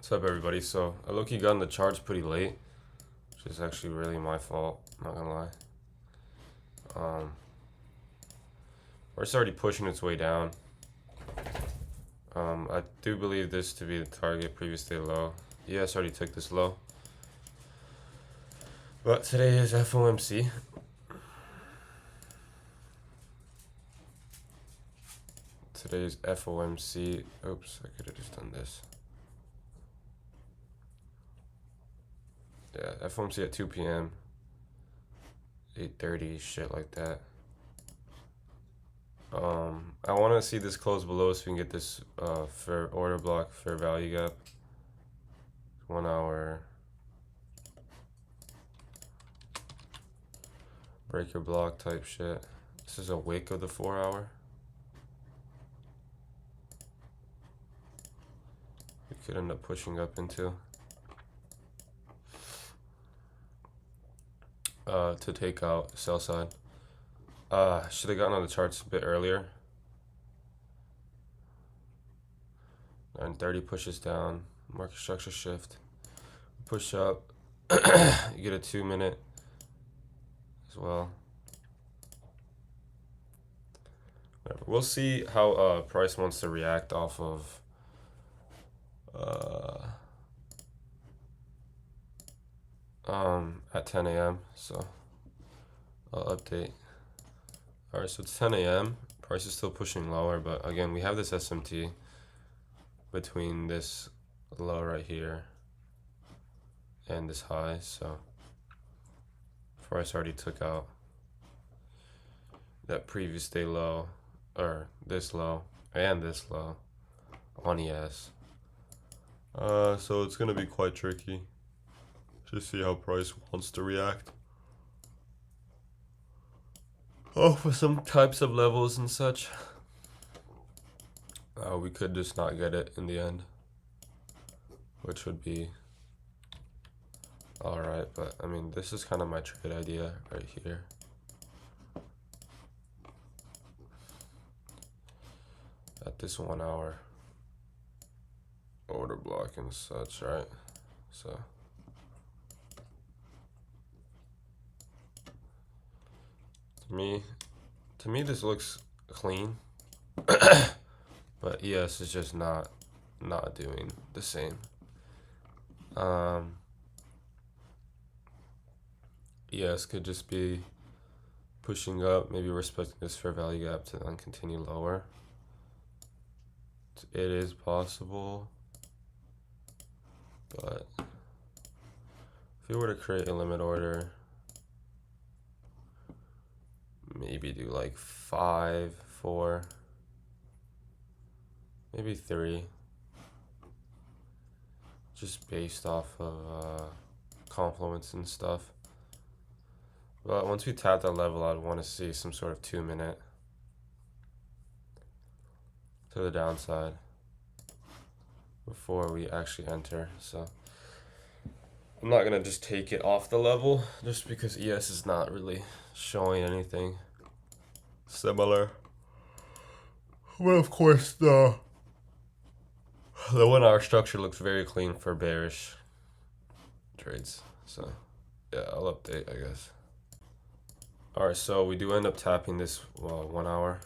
What's up, everybody? So I low-key got in the charts pretty late, which is actually really my fault. Not gonna lie. Or it's already pushing its way down. I do believe this to be the target previous day low. ES already took this low, but today is FOMC. Today's FOMC. Oops, I could have just done this. Yeah, FOMC at 2 p.m. 8:30, shit like that. I want to see this close below so we can get this fair order block, fair value gap. 1 hour breaker block type shit. This is a wick of the 4 hour. We could end up pushing up into to take out sell side. Should have gotten on the charts a bit earlier. 9:30 pushes down, market structure shift, push up. You get a 2-minute as well. Whatever. We'll see how price wants to react off of at 10 a.m. So I'll update. Alright, so it's 10 a.m. Price is still pushing lower, but again, we have this SMT between this low right here and this high, so price already took out that previous day low, or this low and this low on ES. So it's gonna be quite tricky to see how price wants to react. Oh, for some types of levels and such, we could just not get it in the end, which would be alright, but I mean, this is kind of my trade idea right here. At this 1 hour order block and such, right? So to me this looks clean. But ES is just not doing the same. ES could just be pushing up, maybe respecting this fair value gap to then continue lower. It is possible, but if we were to create a limit order, maybe do like 5, 4, maybe 3, just based off of confluence and stuff. But once we tap that level, I'd want to see some sort of 2-minute to the downside before we actually enter. So I'm not gonna just take it off the level just because ES is not really showing anything similar. But of course, the 1 hour structure looks very clean for bearish trades. So yeah, I'll update, I guess. Alright, so we do end up tapping this 1 hour.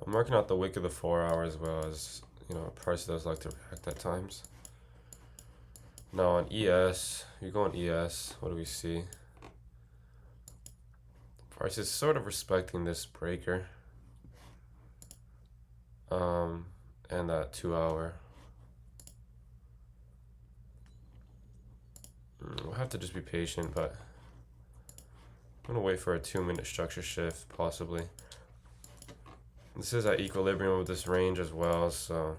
I'm marking out the wick of the 4 hour as well, as you know, price does like to react at times. Now on ES, you go on ES, what do we see? Price is sort of respecting this breaker. And that 2 hour. We'll have to just be patient, but I'm gonna wait for a 2-minute structure shift, possibly. This is at equilibrium with this range as well, so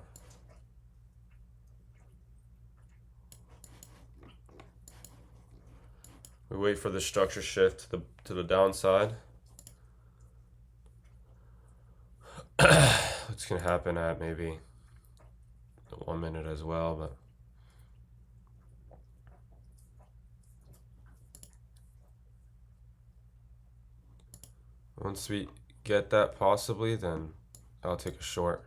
we wait for the structure shift to the downside. It's gonna happen at maybe 1 minute as well, but once we get that possibly, then I'll take a short.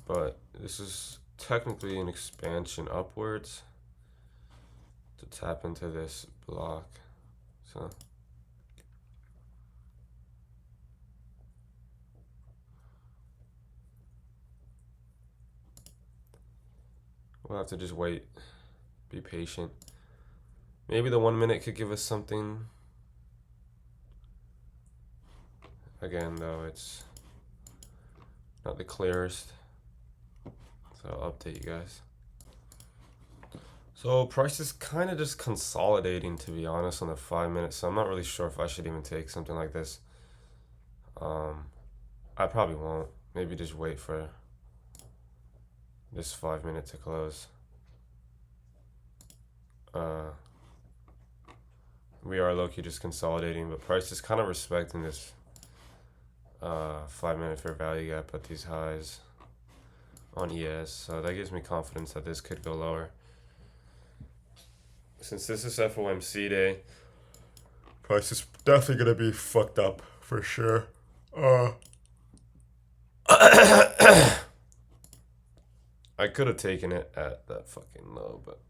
But this is technically an expansion upwards to tap into this block. So we'll have to just wait, be patient. Maybe the 1 minute could give us something. Again, though, it's not the clearest. So I'll update you guys. So price is kind of just consolidating, to be honest, on the 5 minutes. So I'm not really sure if I should even take something like this. I probably won't. Maybe just wait for this 5 minute to close. We are low-key just consolidating, but price is kind of respecting this 5 minute fair value gap at these highs on ES. So that gives me confidence that this could go lower. Since this is FOMC day, price is definitely gonna be fucked up for sure. I could have taken it at that fucking low, but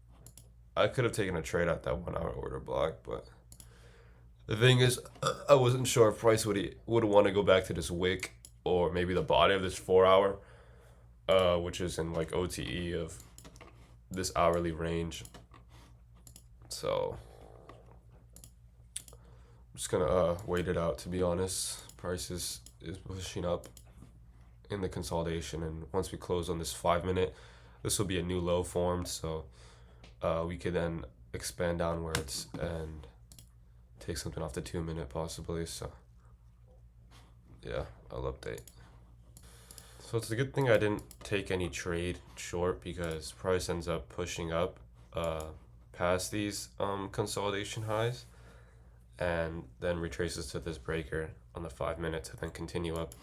I could have taken a trade at that 1 hour order block. But the thing is, I wasn't sure if price would want to go back to this wick or maybe the body of this 4 hour, which is in like OTE of this hourly range. So I'm just gonna wait it out, to be honest. Price is pushing up in the consolidation, and once we close on this 5 minute, this will be a new low formed, so we could then expand downwards and take something off the 2 minute possibly. So yeah, I'll update. So it's a good thing I didn't take any trade short, because price ends up pushing up past these consolidation highs and then retraces to this breaker on the 5 minutes and then continue up.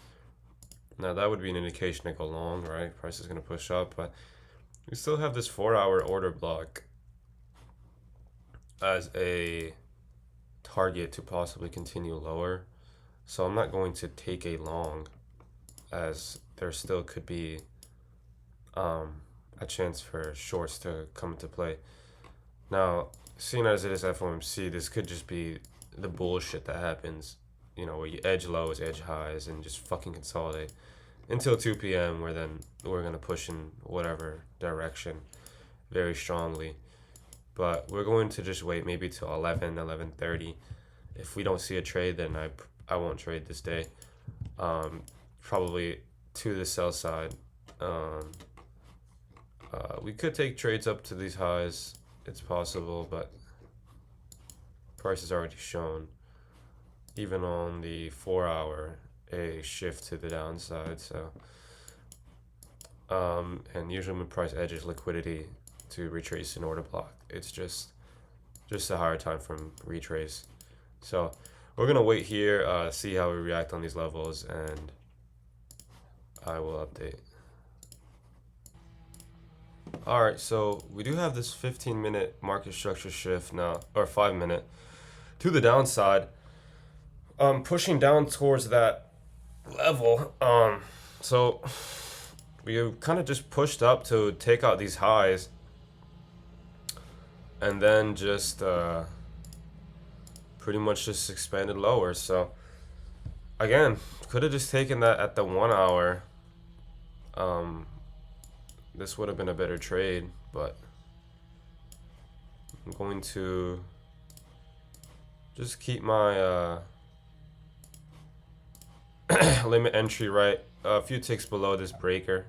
Now that would be an indication to go long, right? Price is going to push up, but we still have this 4 hour order block as a target to possibly continue lower. So I'm not going to take a long, as there still could be a chance for shorts to come into play. Now, seeing as it is FOMC, this could just be the bullshit that happens, you know, where you edge lows, edge highs, and just fucking consolidate until 2 p.m., where then we're going to push in whatever direction very strongly. But we're going to just wait maybe till 11:30. If we don't see a trade, then I won't trade this day. Probably to the sell side. We could take trades up to these highs. It's possible, but price is already shown, even on the 4 hour, a shift to the downside. So and usually when price edges liquidity to retrace an order block, it's just a higher time from retrace. So we're gonna wait here, see how we react on these levels, and I will update. Alright, so we do have this 15 minute market structure shift now, or 5 minute, to the downside. Pushing down towards that level. So we kind of just pushed up to take out these highs, and then just pretty much just expanded lower. So again, could have just taken that at the 1 hour. This would have been a better trade, but I'm going to just keep my limit entry right a few ticks below this breaker.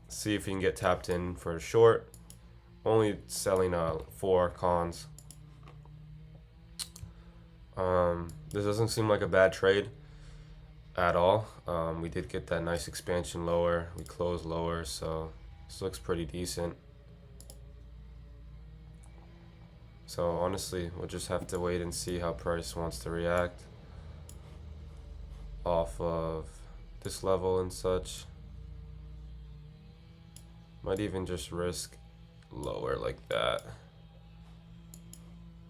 See if you can get tapped in for a short. Only selling 4 cons. This doesn't seem like a bad trade at all. We did get that nice expansion lower. We closed lower, so this looks pretty decent. So honestly, we'll just have to wait and see how price wants to react off of this level and such. Might even just risk lower like that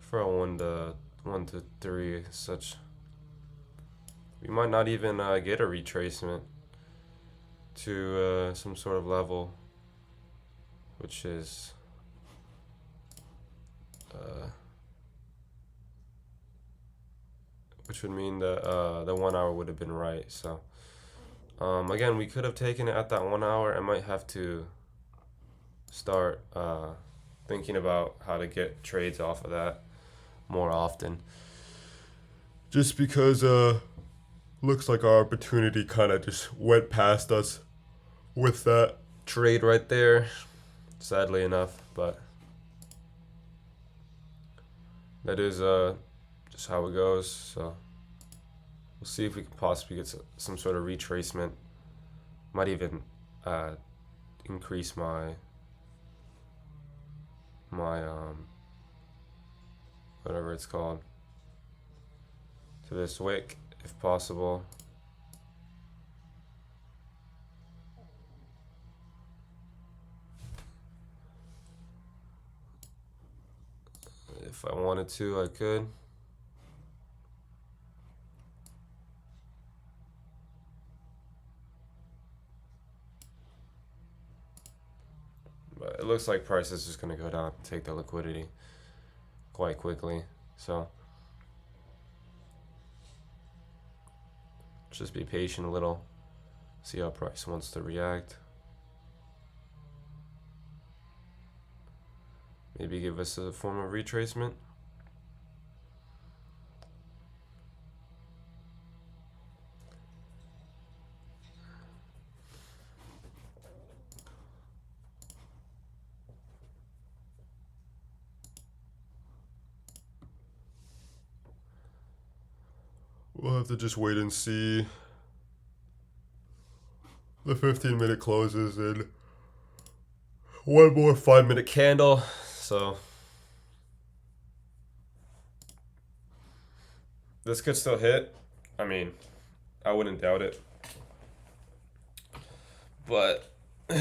for a 1 to 3 such. we might not even get a retracement to some sort of level, which is which would mean that the 1 hour would have been right. So again, we could have taken it at that 1 hour. I might have to start thinking about how to get trades off of that more often, just because looks like our opportunity kind of just went past us with that trade right there, sadly enough. But that is just how it goes. So we'll see if we can possibly get some sort of retracement. Might even increase my whatever it's called to this wick if possible. If I wanted to, I could. But it looks like price is just going to go down and take the liquidity quite quickly. So just be patient a little. See how price wants to react. Maybe give us a form of retracement. We'll have to just wait and see. The 15-minute closes in one more 5-minute candle. So this could still hit. I mean, I wouldn't doubt it. But what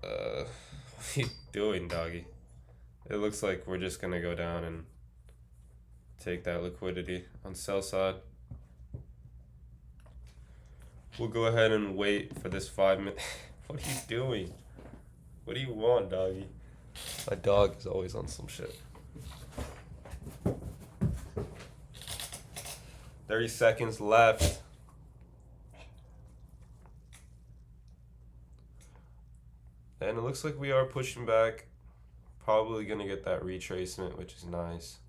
are you doing, doggy? It looks like we're just gonna go down and take that liquidity on sell side. We'll go ahead and wait for this 5 minute. What are you doing? What do you want, doggy? My dog is always on some shit. 30 seconds left. And it looks like we are pushing back. Probably gonna get that retracement, which is nice.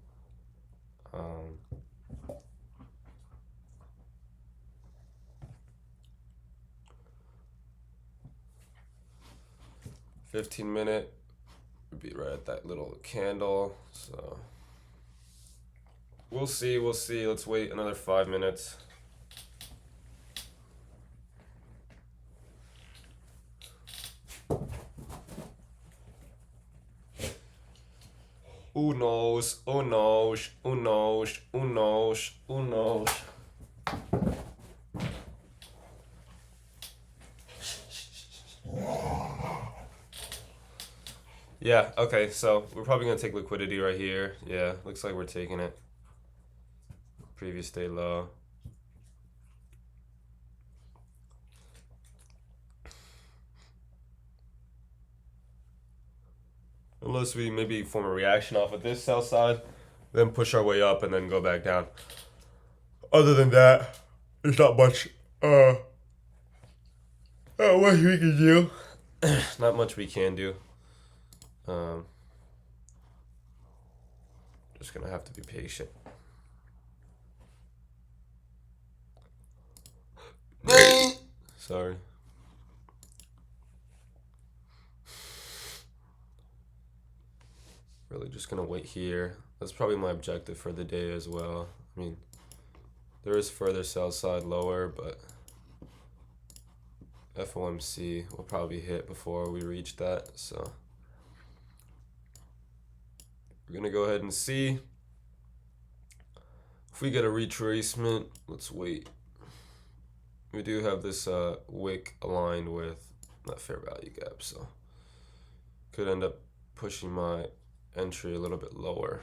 15-minute would be right at that little candle. So we'll see. Let's wait another 5 minutes. Who knows? Who knows? Who knows? Who knows? Who knows? Yeah, okay, so we're probably gonna take liquidity right here. Yeah, looks like we're taking it. Previous day low. Unless we maybe form a reaction off of this sell side, then push our way up and then go back down. Other than that, there's not much what we can do. Not much we can do. Just gonna have to be patient. Sorry. Really just gonna wait here. That's probably my objective for the day as well. I mean, there is further sell side lower, but FOMC will probably hit before we reach that, so we're gonna go ahead and see if we get a retracement. Let's wait. We do have this wick aligned with that fair value gap, so could end up pushing my entry a little bit lower.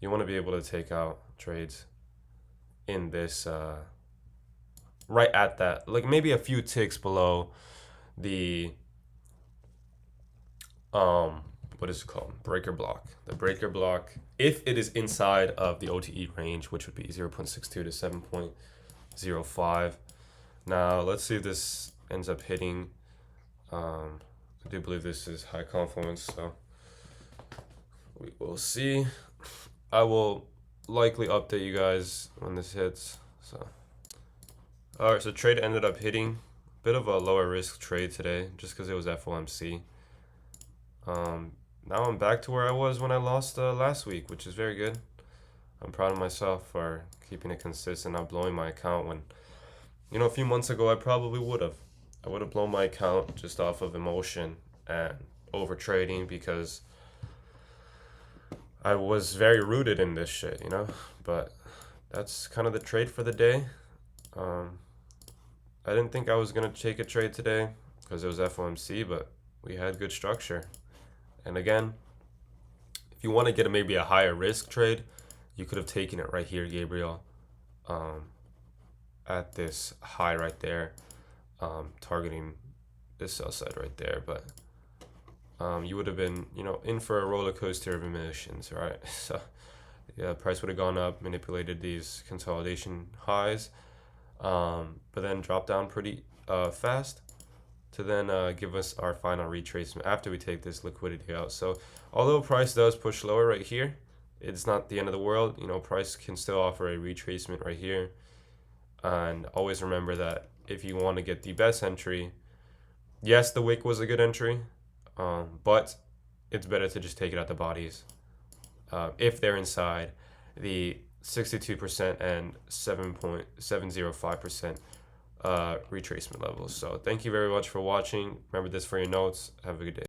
you want to be able to take out trades in this right at that, like maybe a few ticks below the what is it called, breaker block. The breaker block, if it is inside of the OTE range, which would be 0.62 to 7.05. Now let's see if this ends up hitting. I do believe this is high confluence, so we will see. I will likely update you guys when this hits. So all right, so trade ended up hitting. Bit of a lower risk trade today just because it was FOMC. Now I'm back to where I was when I lost last week, which is very good. I'm proud of myself for keeping it consistent, not blowing my account when, you know, a few months ago I probably would have. I would have blown my account just off of emotion and over trading because I was very rooted in this shit, you know? But that's kind of the trade for the day. I didn't think I was going to take a trade today because it was FOMC, but we had good structure. And again, if you want to get maybe a higher risk trade, you could have taken it right here, Gabriel, at this high right there, targeting this sell side right there. But you would have been, you know, in for a roller coaster of emotions, right? So yeah, price would have gone up, manipulated these consolidation highs, but then dropped down pretty fast to then give us our final retracement after we take this liquidity out. So although price does push lower right here, it's not the end of the world. You know, price can still offer a retracement right here. And always remember that if you want to get the best entry, yes, the wick was a good entry, but it's better to just take it at the bodies if they're inside the 62% and 7.705% retracement levels. So thank you very much for watching. Remember this for your notes. Have a good day.